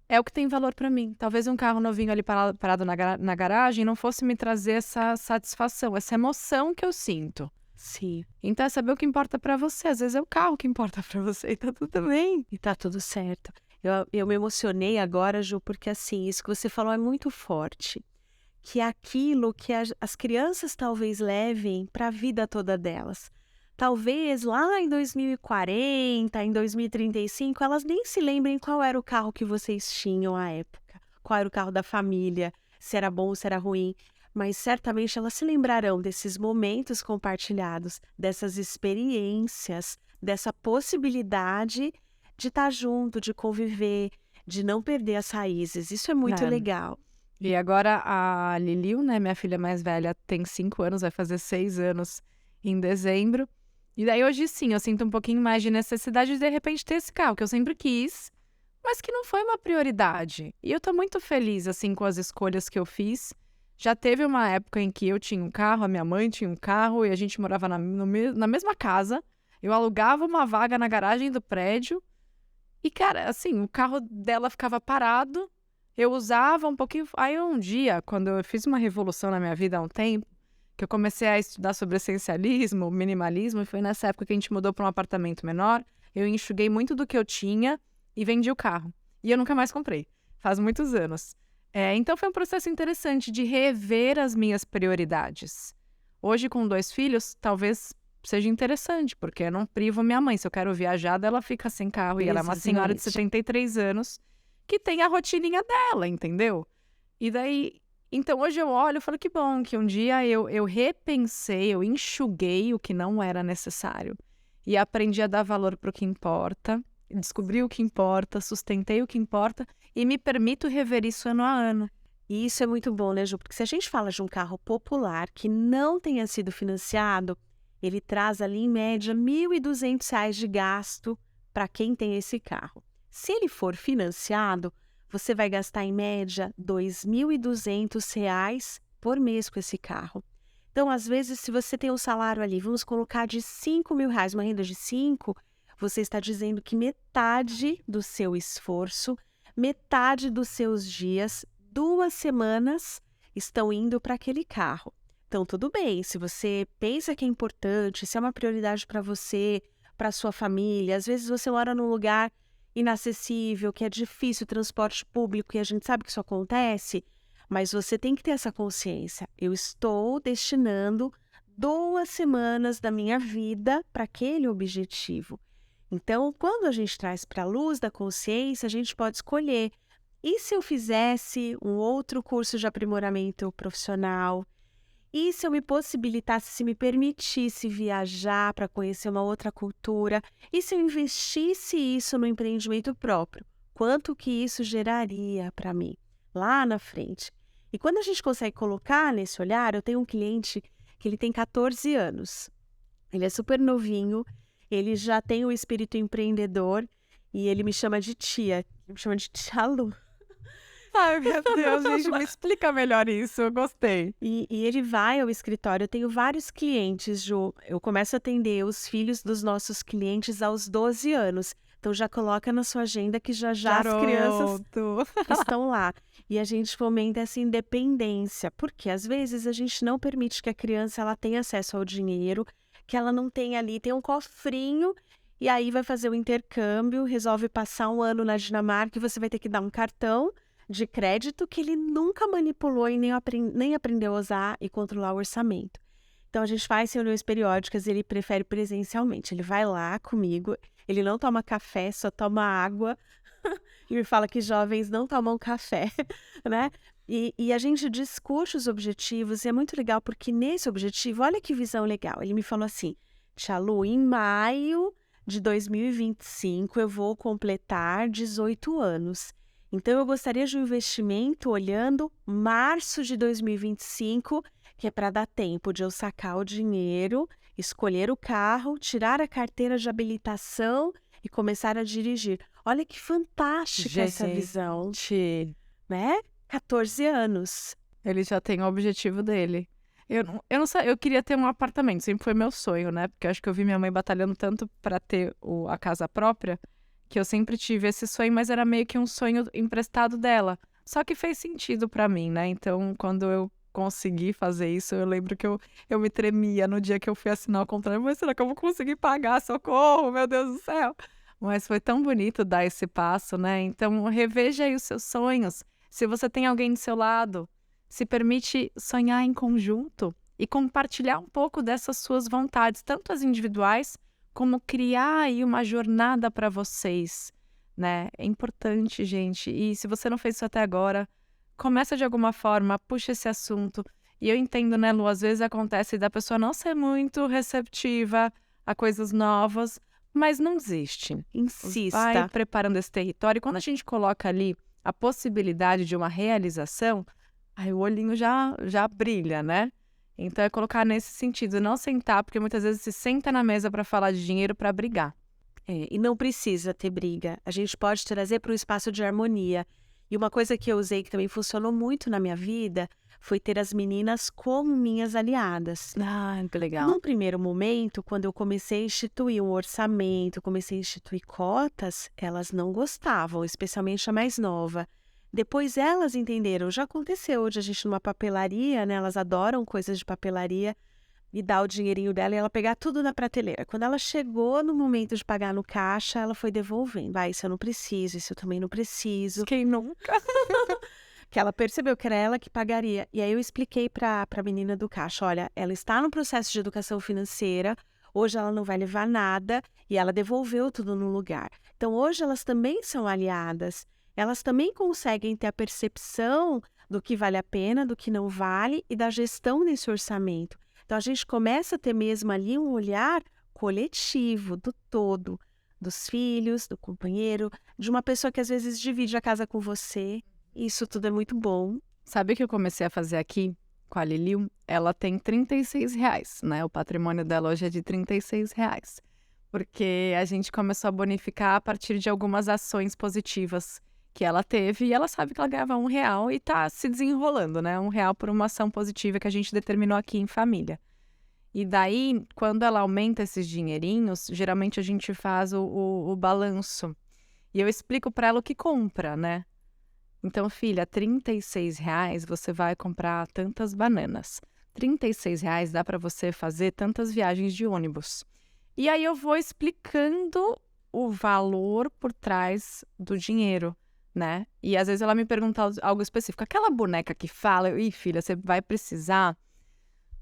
É o que tem valor para mim. Talvez um carro novinho ali parado na garagem não fosse me trazer essa satisfação, essa emoção que eu sinto. sim. Então é saber o que importa para você. Às vezes é o carro que importa para você e tá tudo bem. E tá tudo certo. Eu me emocionei agora, Ju, porque assim, isso que você falou é muito forte. Que é aquilo que as crianças talvez levem para a vida toda delas. Talvez lá em 2040, em 2035, elas nem se lembrem qual era o carro que vocês tinham à época, qual era o carro da família, se era bom ou se era ruim, mas certamente elas se lembrarão desses momentos compartilhados, dessas experiências, dessa possibilidade de estar junto, de conviver, de não perder as raízes. Isso é muito É. legal. E agora a Liliu, né, minha filha mais velha, tem 5 anos, vai fazer 6 anos em dezembro. E daí hoje sim, eu sinto um pouquinho mais de necessidade de repente ter esse carro, que eu sempre quis, mas que não foi uma prioridade. E eu tô muito feliz, assim, com as escolhas que eu fiz. Já teve uma época em que eu tinha um carro, a minha mãe tinha um carro e a gente morava na mesma casa. Eu alugava uma vaga na garagem do prédio e, cara, assim, o carro dela ficava parado. Eu usava um pouquinho. Aí um dia, quando eu fiz uma revolução na minha vida há um tempo, que eu comecei a estudar sobre essencialismo, minimalismo, e foi nessa época que a gente mudou para um apartamento menor, eu enxuguei muito do que eu tinha e vendi o carro. E eu nunca mais comprei. Faz muitos anos. Então foi um processo interessante de rever as minhas prioridades. Hoje, com 2 filhos, talvez seja interessante, porque eu não privo minha mãe. Se eu quero viajar, ela fica sem carro. E ela é uma senhora de Exatamente. 73 anos que tem a rotininha dela, entendeu? E daí, então hoje eu olho e falo que bom, que um dia eu repensei, eu enxuguei o que não era necessário e aprendi a dar valor para o que importa, descobri o que importa, sustentei o que importa e me permito rever isso ano a ano. E isso é muito bom, né, Ju? Porque se a gente fala de um carro popular que não tenha sido financiado, ele traz ali, em média, R$ 1.200 de gasto para quem tem esse carro. Se ele for financiado, você vai gastar, em média, R$ 2.200 por mês com esse carro. Então, às vezes, se você tem um salário ali, vamos colocar de R$ 5.000, uma renda de 5, você está dizendo que metade do seu esforço, metade dos seus dias, 2 semanas, estão indo para aquele carro. Então, tudo bem, se você pensa que é importante, se é uma prioridade para você, para sua família, às vezes você mora num lugar inacessível, que é difícil o transporte público e a gente sabe que isso acontece, mas você tem que ter essa consciência. Eu estou destinando 2 semanas da minha vida para aquele objetivo. Então, quando a gente traz para a luz da consciência, a gente pode escolher. E se eu fizesse um outro curso de aprimoramento profissional? E se eu me possibilitasse, se me permitisse viajar para conhecer uma outra cultura? E se eu investisse isso no empreendimento próprio? Quanto que isso geraria para mim lá na frente? E quando a gente consegue colocar nesse olhar, eu tenho um cliente que ele tem 14 anos. Ele é super novinho, ele já tem o espírito empreendedor e ele me chama de tia. Ele me chama de tia Lu. Ai, meu Deus, gente, me explica melhor isso, eu gostei. E ele vai ao escritório. Eu tenho vários clientes, Ju. Eu começo a atender os filhos dos nossos clientes aos 12 anos. Então já coloca na sua agenda que já já as crianças Garoto. estão lá. E a gente fomenta essa independência, porque às vezes a gente não permite que a criança ela tenha acesso ao dinheiro, que ela não tenha ali, tem um cofrinho, e aí vai fazer o intercâmbio, resolve passar um ano na Dinamarca e você vai ter que dar um cartão de crédito que ele nunca manipulou e nem aprendeu a usar e controlar o orçamento. Então a gente faz reuniões periódicas e ele prefere presencialmente. Ele vai lá comigo, ele não toma café, só toma água. E me fala que jovens não tomam café, né? E a gente discute os objetivos e é muito legal porque nesse objetivo, olha que visão legal. Ele me falou assim, Tia Lu, em maio de 2025 eu vou completar 18 anos. Então eu gostaria de um investimento olhando março de 2025, que é para dar tempo de eu sacar o dinheiro, escolher o carro, tirar a carteira de habilitação e começar a dirigir. Olha que fantástica essa visão, Gente, né? 14 anos. ele já tem o objetivo dele. Eu não sei, eu queria ter um apartamento, sempre foi meu sonho, né? Porque eu acho que eu vi minha mãe batalhando tanto para ter a casa própria, que eu sempre tive esse sonho, mas era meio que um sonho emprestado dela. Só que fez sentido para mim, né? Então, quando eu consegui fazer isso, eu lembro que eu me tremia no dia que eu fui assinar o contrato. Mas será que eu vou conseguir pagar? Socorro, meu Deus do céu! Mas foi tão bonito dar esse passo, né? Então, reveja aí os seus sonhos. Se você tem alguém do seu lado, se permite sonhar em conjunto e compartilhar um pouco dessas suas vontades, tanto as individuais, como criar aí uma jornada para vocês, né? É importante, gente. E se você não fez isso até agora, começa de alguma forma, puxa esse assunto. E eu entendo, né, Lu? Às vezes acontece da pessoa não ser muito receptiva a coisas novas, mas não desiste. Vai Insista. preparando esse território. E quando a gente coloca ali a possibilidade de uma realização, aí o olhinho já brilha, né? Então é colocar nesse sentido, não sentar, porque muitas vezes se senta na mesa para falar de dinheiro para brigar. E não precisa ter briga. A gente pode trazer para um espaço de harmonia. E uma coisa que eu usei que também funcionou muito na minha vida foi ter as meninas como minhas aliadas. Ah, que legal. Num primeiro momento, quando eu comecei a instituir um orçamento, comecei a instituir cotas, elas não gostavam, especialmente a mais nova. Depois elas entenderam, já aconteceu de a gente numa papelaria, né? Elas adoram coisas de papelaria, e dar o dinheirinho dela e ela pegar tudo na prateleira. Quando ela chegou no momento de pagar no caixa, ela foi devolvendo. Ah, isso eu não preciso, isso eu também não preciso. Quem nunca? Que ela percebeu que era ela que pagaria. E aí eu expliquei para a menina do caixa, olha, ela está no processo de educação financeira, hoje ela não vai levar nada e ela devolveu tudo no lugar. Então hoje elas também são aliadas, elas também conseguem ter a percepção do que vale a pena, do que não vale e da gestão desse orçamento. Então a gente começa a ter mesmo ali um olhar coletivo do todo, dos filhos, do companheiro, de uma pessoa que às vezes divide a casa com você. Isso tudo é muito bom. Sabe o que eu comecei a fazer aqui com a Liliu? Ela tem R$ 36, né? O patrimônio dela hoje é de R$ 36. Porque a gente começou a bonificar a partir de algumas ações positivas que ela teve. E ela sabe que ela ganhava R$ 1 e tá se desenrolando, né? R$ 1 por uma ação positiva que a gente determinou aqui em família. E daí, quando ela aumenta esses dinheirinhos, geralmente a gente faz o balanço. E eu explico para ela o que compra, né? Então, filha, R$ 36 você vai comprar tantas bananas. R$ 36 dá para você fazer tantas viagens de ônibus. E aí eu vou explicando o valor por trás do dinheiro, né? E às vezes ela me pergunta algo específico. Aquela boneca que fala, ih, filha, você vai precisar...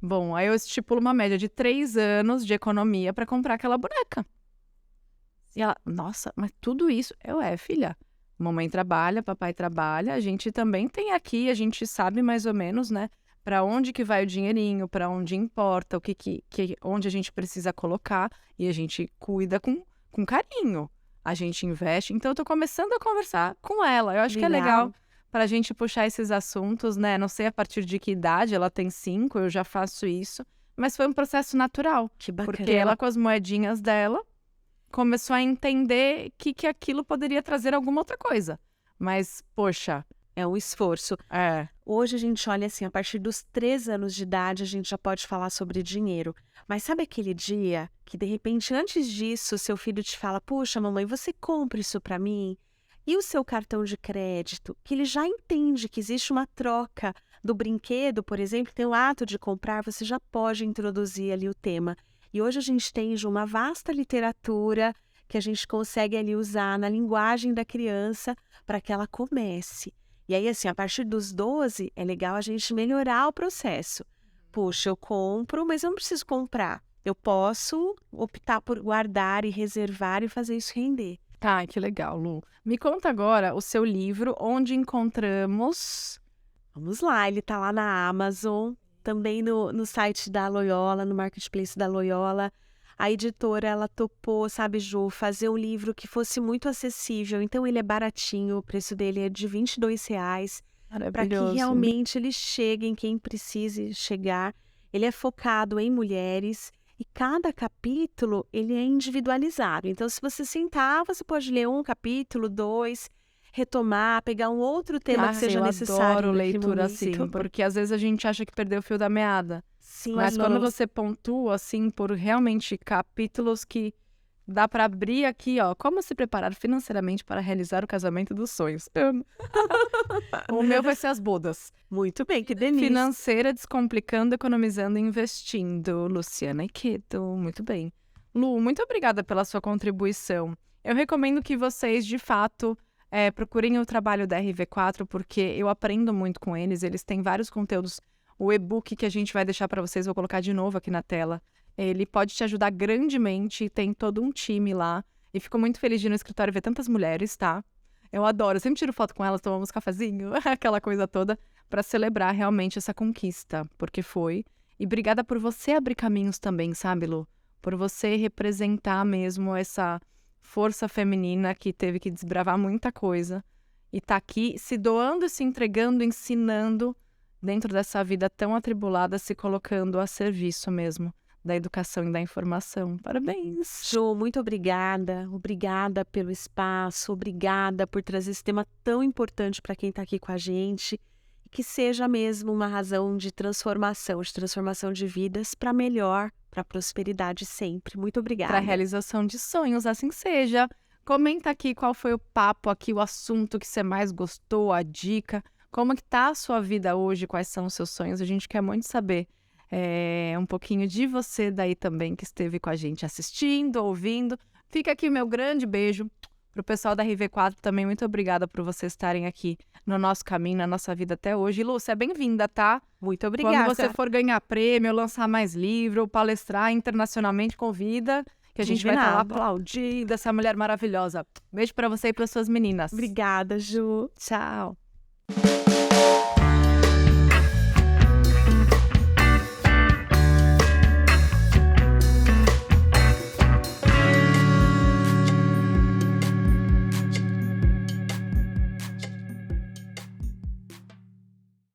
Bom, aí eu estipulo uma média de 3 anos de economia para comprar aquela boneca. E ela, nossa, mas tudo isso... filha... Mamãe trabalha, papai trabalha, a gente também tem aqui, a gente sabe mais ou menos, né, para onde que vai o dinheirinho, para onde importa, onde a gente precisa colocar e a gente cuida com carinho. A gente investe. Então, eu tô começando a conversar com ela. Eu acho que é legal para a gente puxar esses assuntos, né? Não sei a partir de que idade, ela tem 5, eu já faço isso, mas foi um processo natural. Que bacana. Porque ela, com as moedinhas dela, começou a entender que aquilo poderia trazer alguma outra coisa. Mas, poxa, é um esforço. É. Hoje a gente olha assim, a partir dos 3 anos de idade a gente já pode falar sobre dinheiro. Mas sabe aquele dia que de repente antes disso seu filho te fala: "Puxa, mamãe, você compra isso para mim?" E o seu cartão de crédito, que ele já entende que existe uma troca do brinquedo, por exemplo, tem o ato de comprar, você já pode introduzir ali o tema. E hoje a gente tem já uma vasta literatura que a gente consegue ali usar na linguagem da criança para que ela comece. E aí, assim, a partir dos 12, é legal a gente melhorar o processo. Puxa, eu compro, mas eu não preciso comprar. Eu posso optar por guardar e reservar e fazer isso render. Tá, que legal, Lu. Me conta agora o seu livro, onde encontramos. Vamos lá, ele tá lá na Amazon, também no site da Loyola, no marketplace da Loyola. A editora, ela topou, sabe, Ju, fazer um livro que fosse muito acessível. Então, ele é baratinho, o preço dele é de R$ 22, para que Maravilhoso. realmente ele chegue em quem precise chegar. Ele é focado em mulheres e cada capítulo ele é individualizado. Então, se você sentar, você pode ler um capítulo, 2, retomar, pegar um outro tema que seja eu necessário adoro naquele leitura momento. assim, porque às vezes a gente acha que perdeu o fio da meada. Sim, Mas quando adoro. você pontua, assim, por realmente capítulos que dá para abrir aqui, ó, como se preparar financeiramente para realizar o casamento dos sonhos. O meu vai ser as bodas. Muito bem, que delícia. Financeira, descomplicando, economizando e investindo. Luciana Iqueto, muito bem. Lu, muito obrigada pela sua contribuição. Eu recomendo que vocês, de fato, procurem o trabalho da RV4, porque eu aprendo muito com eles. Eles têm vários conteúdos. O e-book que a gente vai deixar para vocês, vou colocar de novo aqui na tela. Ele pode te ajudar grandemente, tem todo um time lá. E fico muito feliz de ir no escritório ver tantas mulheres, tá? Eu adoro, eu sempre tiro foto com elas, tomamos cafezinho, aquela coisa toda, para celebrar realmente essa conquista, porque foi. E obrigada por você abrir caminhos também, sabe, Lu? Por você representar mesmo essa força feminina que teve que desbravar muita coisa e tá aqui se doando e se entregando, ensinando dentro dessa vida tão atribulada, se colocando a serviço mesmo da educação e da informação. Parabéns! Ju, muito obrigada. Obrigada pelo espaço, obrigada por trazer esse tema tão importante para quem está aqui com a gente. E que seja mesmo uma razão de transformação de vidas para melhor, para prosperidade sempre. Muito obrigada. Para realização de sonhos, assim seja. Comenta aqui qual foi o papo aqui, o assunto que você mais gostou, a dica. Como que tá a sua vida hoje, quais são os seus sonhos? A gente quer muito saber um pouquinho de você daí também que esteve com a gente assistindo, ouvindo. Fica aqui o meu grande beijo pro pessoal da RV4 também. Muito obrigada por vocês estarem aqui no nosso caminho, na nossa vida até hoje. E, Lúcia, é bem-vinda, tá? Muito obrigada. Quando você for ganhar prêmio, lançar mais livro, palestrar internacionalmente, convida, que a gente vai estar lá aplaudindo essa mulher maravilhosa. Beijo pra você e para suas meninas. Obrigada, Ju. Tchau.